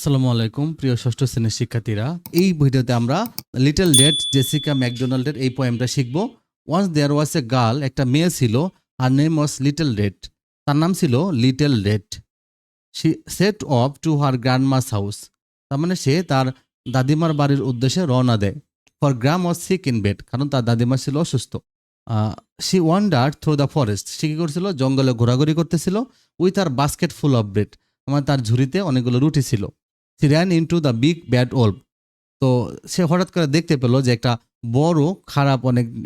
আসসালামু আলাইকুম প্রিয় ষষ্ঠ শ্রেণীর শিক্ষার্থীরা, এই ভিডিওতে আমরা লিটল রেড জেসিকা ম্যাকডোনাল্ডের এই পোয়েমটা শিখব। Once there was a girl, একটা মেয়ে ছিল, her name was little red, তার নাম ছিল little red. She set off to her grandma's house, তার মানে সে তার দাদিমার বাড়ির উদ্দেশ্যে রওনা দেয়। For gran was sick in bed, কারণ তার দাদিমা ছিল অসুস্থ। She wander through the forest, সে কী করছিল, জঙ্গলে ঘোরাঘুরি করতেছিল। With her basket full of bread, আমার তার ঝুড়িতে অনেকগুলো রুটি ছিল। She ran into the big bad old, তো সে হঠাৎ করে দেখতে পেলো যে একটা বড় খারাপ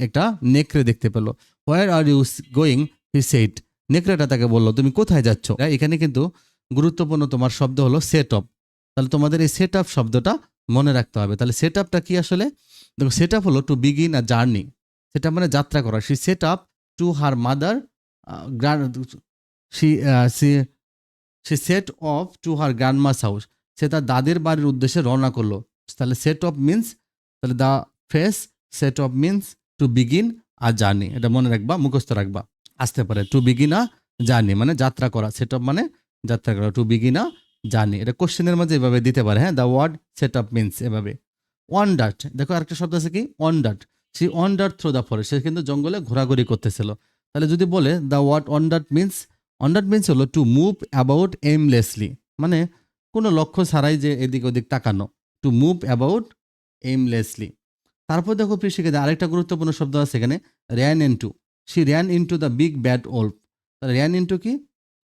একটা নেকড়ে দেখতে পেলো। Where are you going, he said, নেকড়েটা তাকে বললো তুমি কোথায় যাচ্ছ। এখানে কিন্তু গুরুত্বপূর্ণ তোমার শব্দ হলো সেট আপ। তাহলে তোমাদের এই সেট আপ শব্দটা মনে রাখতে হবে। তাহলে সেট আপটা কি আসলে, দেখো সেট আপ হলো টু বিগিন আ জার্নি, সেটা মানে যাত্রা করা। She set up to her mother she she set off to her grandma's house, সে তার দাদির বাড়ির উদ্দেশ্যে রওনা করলো। তাহলে সেট অফ মিন্স, তাহলে the phrase set off means to begin a journey, এটা মনে রাখবা, মুখস্থ রাখবা, আসতে পারে। টু বিগিন আ জার্নি মানে যাত্রা করা, সেট অফ মানে যাত্রা করা, টু বিগিন আ জার্নি। এটা কোশ্চেনের মাঝে এভাবে দিতে পারে, হ্যাঁ, the word set off means এভাবে। ওয়ান্ডার্ড, দেখো আরেকটা শব্দ আছে কি, ওয়ান্ডার্ড। সে ওয়ান্ডার্ড থ্রু দ্য ফরেস্ট, সে কিন্তু জঙ্গলে ঘোরাঘুরি করতেছিল। তাহলে যদি বলে the word wandered means, wandered means হলো টু মুভ অ্যাবাউট এইমলেসলি, মানে কোনো লক্ষ্য ছাড়াই যে এদিক ওদিক তাকানো, টু মুভ অ্যাবাউট এইমলেসলি। তারপর দেখো প্রিয় আরেকটা গুরুত্বপূর্ণ শব্দ আছে এখানে, ran into. She ran into the big bad old, ran into কি,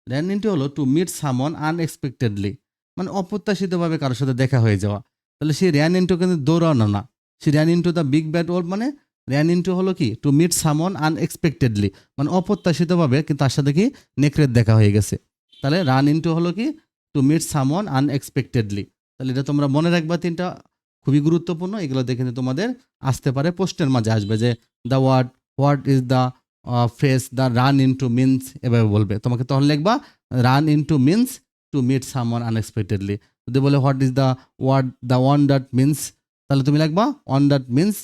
র্যান ইনটু হলো টু মিট সামন আনএক্সপেক্টেডলি, মানে অপ্রত্যাশিতভাবে কারোর সাথে দেখা হয়ে যাওয়া। তাহলে সে র্যান ইনটু কিন্তু দৌড়ানো না, সে ran into the big bad wolf মানে র্যান ইনটু হলো কি, টু মিট সামন আনএক্সপেক্টেডলি, মানে অপ্রত্যাশিতভাবে কিন্তু তার সাথে কি নেকড়ের দেখা হয়ে গেছে। তাহলে রান ইনটু হলো কি, টু মিট সামন আনএক্সপেক্টেডলি। তাহলে এটা তোমরা মনে রাখবা, তিনটা খুবই গুরুত্বপূর্ণ। এগুলো দেখে তোমাদের আসতে পারে, প্রশ্নের মাঝে আসবে যে the word, what is the phrase the run into means, এভাবে বলবে তোমাকে, তখন লিখবা run into means to meet someone unexpectedly. যদি বলে what is the word the wandered means, তাহলে তুমি লিখবা wandered means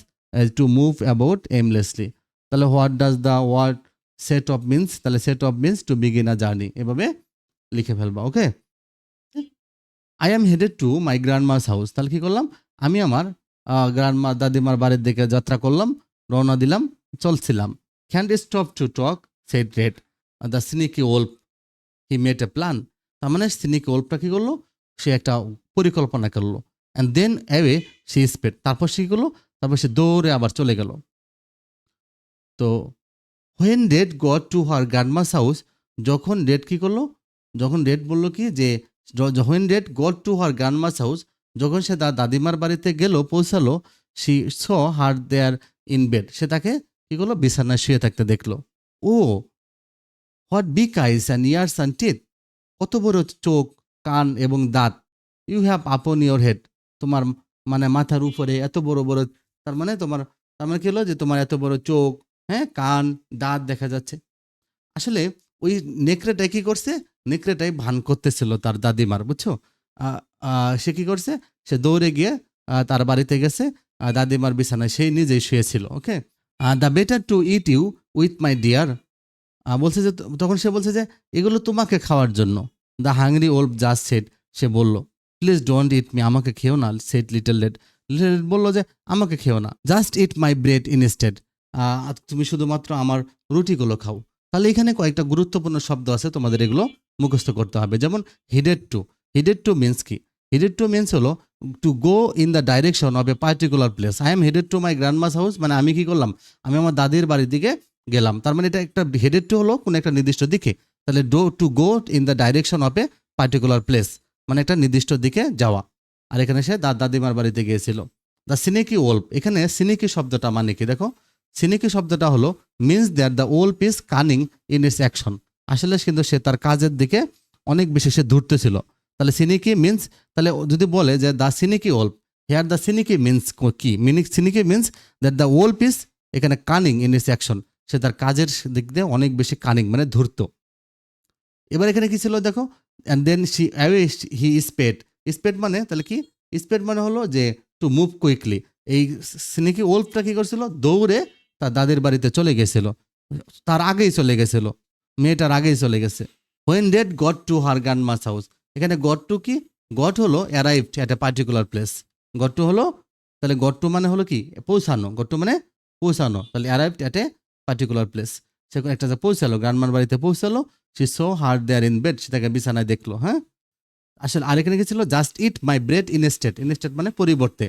to move about aimlessly. তাহলে what does the word set off means, তাহলে set off means to begin a journey, এভাবে লিখে ফেলবা। Okay, I am headed to my grandma's house, তাহলে কি করলাম, আমি আমার গ্র্যান্ডমা দাদিমার বাড়ির দিকে যাত্রা করলাম, রওনা দিলাম, চলছিলাম। Can't stop to talk said Red, the sneaky wolf he made a plan, তার মানে সিনিকি ওল্ফটা কি করলো, সে একটা পরিকল্পনা করলো। And then away she sped, তারপর সে কি করলো, তারপর সে দৌড়ে আবার চলে গেল। তো when Red got to her grandma's house, যখন রেড কি করলো, যখন রেড বললো কি যে when Red got to her grandma's house, যখন সে তার দাদিমার বাড়িতে গেল, পৌঁছালো, she saw her there in bed, সে তাকে কি করলো, বিছানায় শুয়ে থাকতে দেখলো। Oh what big eyes and ears and teeth, কত বড় চোখ, কান এবং দাঁত। You have upon your head, তোমার মানে মাথার উপরে এত বড় বড়, তার মানে কি হলো যে তোমার এত বড় চোখ, হ্যাঁ, কান, দাঁত দেখা যাচ্ছে। আসলে ওই নেকড়েটাই কি করছে, নেকড়েটাই ভান করতেছিল তার দাদিমার, বুঝছো। সে কি করছে, সে দৌড়ে গিয়ে তার বাড়িতে গেছে, দাদিমার বিছানায় সেই নিজেই শুয়েছিল। Okay, the better to eat you with my dear, বলছে যে, তখন সে বলছে যে এগুলো তোমাকে খাওয়ার জন্য। The hungry wolf just said, সে বলল প্লিজ ডোন্ট ইট মি, আমাকে খেও না। Said Little Red, Little Red বললো যে আমাকে খেও না, just eat my bread instead, তুমি শুধুমাত্র আমার রুটিগুলো খাও। তাহলে এখানে কয়েকটা গুরুত্বপূর্ণ শব্দ আছে, তোমাদের এগুলো মুখস্থ করতে হবে। যেমন headed to, headed to means কি, হিডেড টু মিন্স হলো to go in the direction of a particular place. I am headed to my grandma's house, মানে আমি কি করলাম, আমি আমার দাদির বাড়ির দিকে গেলাম। তার মানে এটা একটা হেডেড টু হলো কোনো একটা নির্দিষ্ট দিকে। তাহলে two go in the direction of a particular place, মানে একটা নির্দিষ্ট দিকে যাওয়া। আর এখানে সে দাদিমার বাড়িতে গিয়েছিল। দ্য সিনিকি ওল্ফ, এখানে সিনিকি শব্দটা মানে কি, দেখো সিনিকি শব্দটা হলো means that the wolf is cunning in its action, আসলে কিন্তু সে তার কাজের দিকে অনেক বেশি সে ধূর্ত ছিল। তাহলে সিনিকি মিন্স, তাহলে যদি বলে যে the sneaky wolf, here the sneaky means কি, sneaky means that the wolf is, এখানে কানিং ইন ইটস অ্যাকশন, সে তার কাজের দিক দিয়ে অনেক বেশি কানিং মানে ধূর্ত। এবার এখানে কি ছিল দেখো, and then she away he sped, sped মানে তাহলে কি, স্পেড মানে হলো যে টু মুভ কুইকলি। এই স্নেকি ওল্ফটা কি করছিল, দৌড়ে তার দাদির বাড়িতে চলে গেছিল, তার আগেই চলে গেছিল, মেয়েটার আগেই চলে গেছে। When Red got to her grandma's house, এখানে গট টু কি, গট হলো arrived at a particular place. Got to হলো, তাহলে গট টু মানে হলো কি পৌঁছানো, গট টু মানে পৌঁছানো, তাহলে arrived at a particular place. সে একটা যে পৌঁছালো, গ্রান্ডমার বাড়িতে পৌঁছালো, সে saw her there in bed, সে তাকে বিছানায় দেখলো। হ্যাঁ, আসলে আরেকখানে কি ছিল, just eat my bread instead. Instead মানে পরিবর্তে,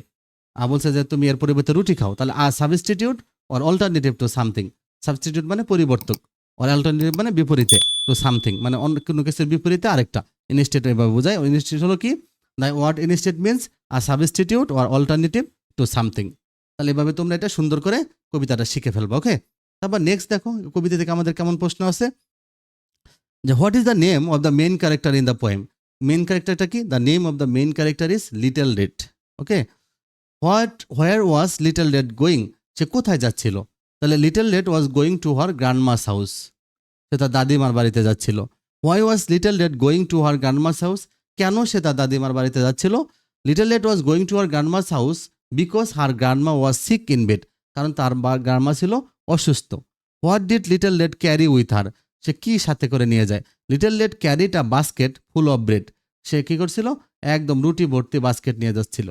বলছে যে তুমি এর পরিবর্তে রুটি খাও, তাহলে substitute or alternative to something. Substitute মানে পরিবর্তক, অর অল্টারনেটিভ মানে বিপরীতে, টু সামথিং মানে অন্য কোনো কিছুর বিপরীতে আরেকটা। ইনস্টেড এভাবে বোঝায়। ইনস্টেড হলো কি, the word instead means a substitute or alternative to something. তাহলে এভাবে তোমরা এটা সুন্দর করে কবিতাটা শিখে ফেলবো। ওকে, তারপর নেক্সট দেখো কবিতা থেকে আমাদের কেমন প্রশ্ন আছে, যে what is the name of the main character in the poem. Main ক্যারেক্টারটা কি, the name of the main character is Little Red. Okay, where was little Red going, সে কোথায় যাচ্ছিল, তাহলে Little Red was going to her grandma's house, সে তার দাদিমার বাড়িতে যাচ্ছিল। Why was little Red going to her grandma's house, কেন সে তার দাদিমার বাড়িতে যাচ্ছিল। Little Red was going to her grandma's house because her grandma was sick in bed, কারণ তার গ্র্যান্ডমা ছিল অসুস্থ। What did Little Red carry with her, সে কি সাথে করে নিয়ে যায়। Little Red carried a basket full of bread, সে কি করছিল, একদম রুটি ভর্তি বাস্কেট নিয়ে যাচ্ছিল।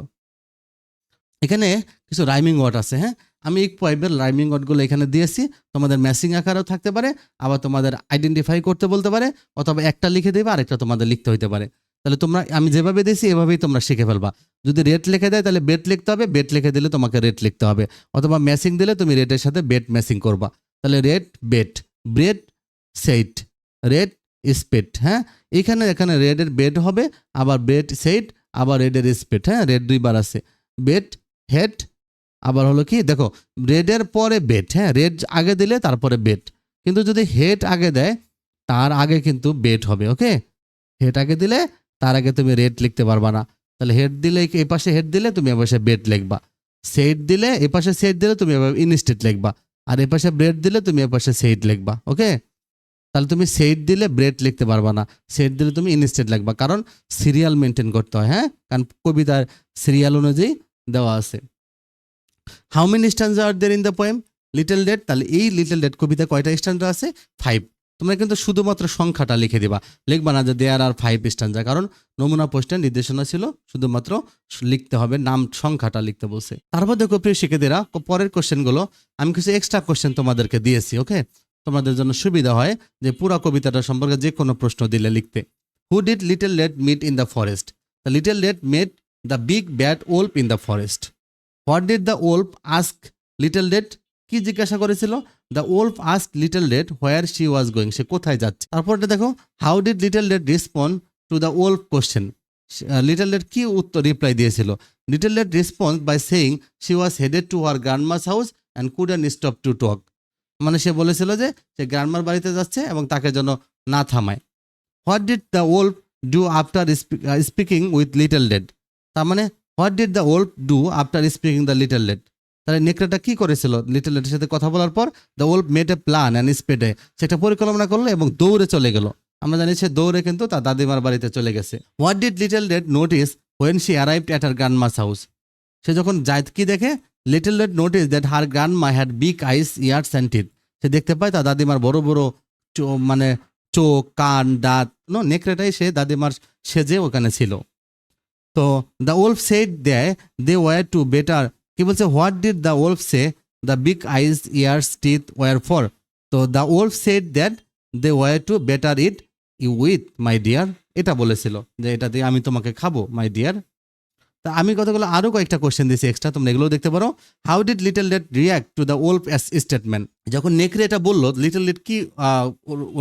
এখানে কিছু রাইমিং ওয়ার্ড আছে। হ্যাঁ, আমি এই পোয়েমের রাইমিং ওয়ার্ডগুলো এখানে দিয়েছি, তোমাদের ম্যাচিং আকারেও থাকতে পারে, আবার তোমাদের আইডেন্টিফাই করতে বলতে পারে, অথবা একটা লিখে দেবে আরেকটা তোমাদের লিখতে হইতে পারে। তাহলে তোমরা আমি যেভাবে দিয়েছি এভাবেই তোমরা শিখে ফেলবা। যদি রেট লিখে দেয় তাহলে বেট লিখতে হবে, বেট লিখে দিলে তোমাকে রেট লিখতে হবে, অথবা ম্যাচিং দিলে তুমি রেটের সাথে বেট ম্যাচিং করবা। তাহলে red bed, bread said, Red sped. হ্যাঁ, এখানে রেডের বেড হবে, আবার বেড সেইট, আবার রেডের স্পেট। হ্যাঁ, রেড দুইবার আছে, বেড হেড, আবার হলো কি দেখো রেডের পরে বেড। হ্যাঁ, রেড আগে দিলে তারপরে বেড, কিন্তু যদি হেড আগে দেয় তার আগে কিন্তু বেড হবে। ওকে, হেড আগে দিলে তার আগে তুমি রেড লিখতে পারবা না। তাহলে হেড দিলে এই পাশে হেড দিলে তুমি এ পাশে বেড লিখবা, সেট দিলে এ পাশে সেট দিলে তুমি এভাবে ইনস্টেড লিখবা, আর এ পাশে ব্রেড দিলে তুমি এ পাশে সেইট লিখবা। ওকে, তাহলে তুমি সেইট দিলে ব্রেড লিখতে পারবা না, সেট দিলে তুমি ইনস্টেড লিখবা, কারণ সিরিয়াল মেনটেন করতে হয়। হ্যাঁ, কারণ কবিতার সিরিয়াল অনুযায়ী দেওয়া আছে। How many stanzas are there in the poem, little red. তাহলে এই লিটল রেড কবিতা কয়টা স্ট্যান্ডা আছে, 5। তোমরা কিন্তু শুধুমাত্র সংখ্যাটা লিখে দিবা, লিখবা না যে দেয়ার আর 5 স্ট্যান্ডা, কারণ নমুনা প্রশ্নের নির্দেশনা ছিল শুধুমাত্র লিখতে হবে, নাম সংখ্যাটা লিখতে বলছে। তারপর দেখো প্রিয় শিক্ষার্থীরা, পরের কোশ্চেনগুলো আমি কিছু এক্সট্রা কোশ্চেন তোমাদেরকে দিয়েছি। ওকে, তোমাদের জন্য সুবিধা হয় যে পুরো কবিতাটা সম্পর্কে যে কোনো প্রশ্ন দিলে লিখতে। Who did Little Red meet in the forest, the Little Red met the big bad wolf in the forest. What did the wolf ask Little Red, কি জিজ্ঞাসা করেছিল, the wolf ask Little Red where she was going, সে কোথায় যাচ্ছে। তারপরটা দেখো, how did Little Red respond to the wolf question, Little Red কি উত্তর রিপ্লাই দিয়েছিল। Little Red response by saying she was headed two her grandma's house and couldn't stop to talk, মানে সে বলেছিল যে সে গ্র্যান্ডমার বাড়িতে যাচ্ছে এবং তাকে যেন না থামায়। What did the wolf do after speaking with little red, তার মানে what did the wolf do after speaking the Little red, তাহলে নেকড়েটা কি করেছিল লিটল রেডের সাথে কথা বলার পর, the wolf made a plan and sped, সেটা পরিকল্পনা করলো এবং দৌড়ে চলে গেল। আমরা জানি সে দৌড়ে কিন্তু তার দাদিমার বাড়িতে চলে গেছে। What did Little Red notice when she arrived at her grandma's house, সে যখন যায় কি দেখে, Little Red notice that her grandma had big eyes ears and teeth, সে দেখতে পায় তার দাদিমার বড় বড় মানে চোখ, কান, দাঁত। নেকড়েটাই সে দাদিমার সেজে ওখানে ছিল। তো the wolf said they were to better, কি বলছে, what did the wolf say the big eyes ears teeth were for, তো the wolf said that they were to better eat you with my dear, এটা বলেছিল যে এটা দিয়ে আমি তোমাকে খাবো মাই ডিয়ার। তা আমি কতগুলো আরও কয়েকটা কোশ্চেন দিয়েছি এক্সট্রা, তোমরা এগুলো দেখতে পারো। How did Little red react to the wolf statement, যখন নেকড়ে এটা বললো লিটল রেড কি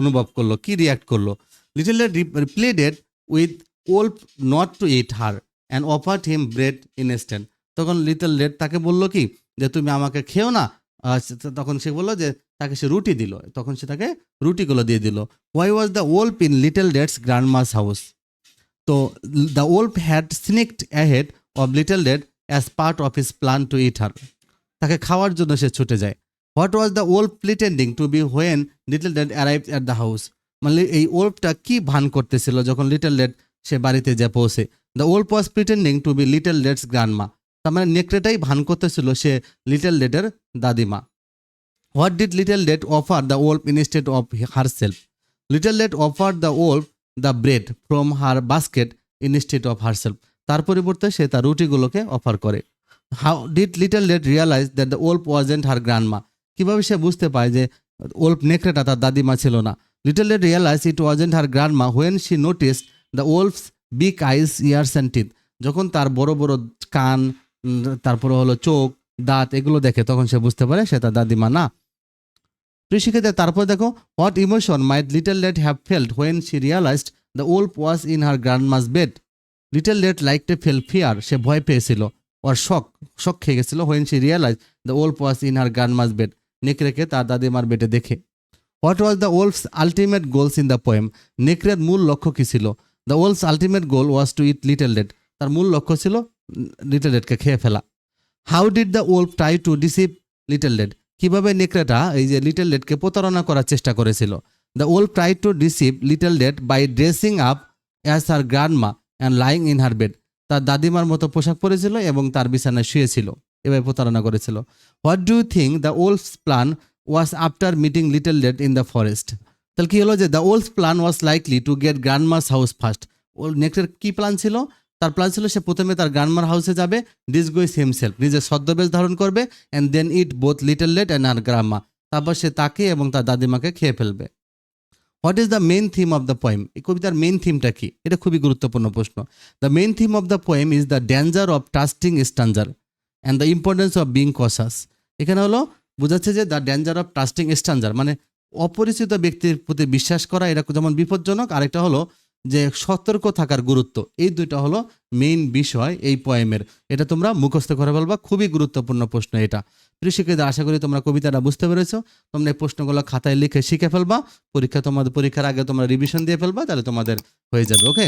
অনুভব করলো, কি রিয়াক্ট করলো। Little Red replied with wolf not to eat her and offered him bread instant, তখন লিটল রেড তাকে বললো কি যে তুমি আমাকে খেও না, তখন সে বললো যে তাকে সে রুটি দিল, তখন সে তাকে রুটিগুলো দিয়ে দিল। Why was the wolf in Little Red's grandma's house, তো the wolf had sneaked ahead of Little Red as part of his plan to eat her, তাকে খাওয়ার জন্য সে ছুটে যায়। What was the wolf pretending to be when Little Red arrive at the house, মানে এই ওল্ফটা কি ভান করতেছিল যখন লিটল রেড সে বাড়িতে যা পৌঁছে। The wolf was pretending to B little raids grandma, তার মানে নেকড়েটাই ভান করতেছিল সে লিটল রেডের দাদিমা। What did Little red offer the wolf instead of her self, little red offer the wolf the bread from her basket instead of herself, তার পরিবর্তে সে তার রুটিগুলোকে offer করে। How did Little Red realise that the wolf wasn't her grandma, কিভাবে সে বুঝতে পায় যে wolf নেকড়েটা তার দাদিমা ছিল না। Little Red realize it wasn't her grandma when she notice the wolf's big eyes, ears and teeth, যখন তার বড় বড় কান, তারপরে হলো চোখ, দাঁত, এগুলো দেখে তখন সে বুঝতে পারে সে তার দাদিমা না। শিক্ষিত, তারপর দেখো, what emotion might Little Red have felt when she realized the wolf was in her grandma's bed. Little Red like to feel fear, সে ভয় পেয়েছিল, ওর শক খেয়ে গেছিল, when she realize the wolf was in her grandma's bed, নেকড়েকে তার দাদিমার বেডে দেখে। What was the wolf's ultimate goals in the poem, নেকড়ের মূল লক্ষ্য কী ছিল? The wolf's ultimate goal was to it little red, তার মূল লক্ষ্য ছিল লিটল রেডকে খেয়ে ফেলা। How did the wolf try to deceive little red, কিভাবে নেকড়েটা এই যে লিটল রেডকে প্রতারণা করার চেষ্টা করেছিল? The wolf try to deceive little red by dressing up as her grandma and lying in her bed, তার দাদিমার মতো পোশাক পরেছিল এবং তার বিছানায় শুয়েছিল, এভাবে প্রতারণা করেছিল। What do you think the wolf's plan was after meeting Little Red in the forest? তাহলে কি হলো যে the wolf's plan was likely to get grandma's house first. নেকড়ের কি প্ল্যান ছিল? তার প্ল্যান ছিল সে প্রথমে তার গ্র্যান্ডমার হাউসে যাবে, ডিসগুইজ হিমসেলফ, নিজের ছদ্মবেশ ধারণ করবে, and then eat both Little Red and her gramma, তারপর সে তাকে এবং তার দাদিমাকে খেয়ে ফেলবে। What is the main theme of the poem? এই কবিতার মেইন থিমটা কি? এটা খুবই গুরুত্বপূর্ণ প্রশ্ন। The main theme of the poem is the danger of trusting stranger and the importance of being cautious. এখানে হলো বোঝাচ্ছে যে the danger of trusting stranger মানে অপরিচিত ব্যক্তির প্রতি বিশ্বাস করা, এটা যেমন বিপজ্জনক, আরেকটা হলো যে সতর্ক থাকার গুরুত্ব। এই দুইটা হলো মেইন বিষয় এই পোয়েমের। এটা তোমরা মুখস্থ করে ফেলবা, খুবই গুরুত্বপূর্ণ প্রশ্ন এটা। প্রিয় শিক্ষার্থীরা, আশা করি তোমরা কবিতাটা বুঝতে পেরেছো। তোমরা এই প্রশ্নগুলো খাতায় লিখে শিখে ফেলবা, তোমাদের পরীক্ষার আগে তোমরা রিভিশন দিয়ে ফেলবা, তাহলে তোমাদের হয়ে যাবে। ওকে।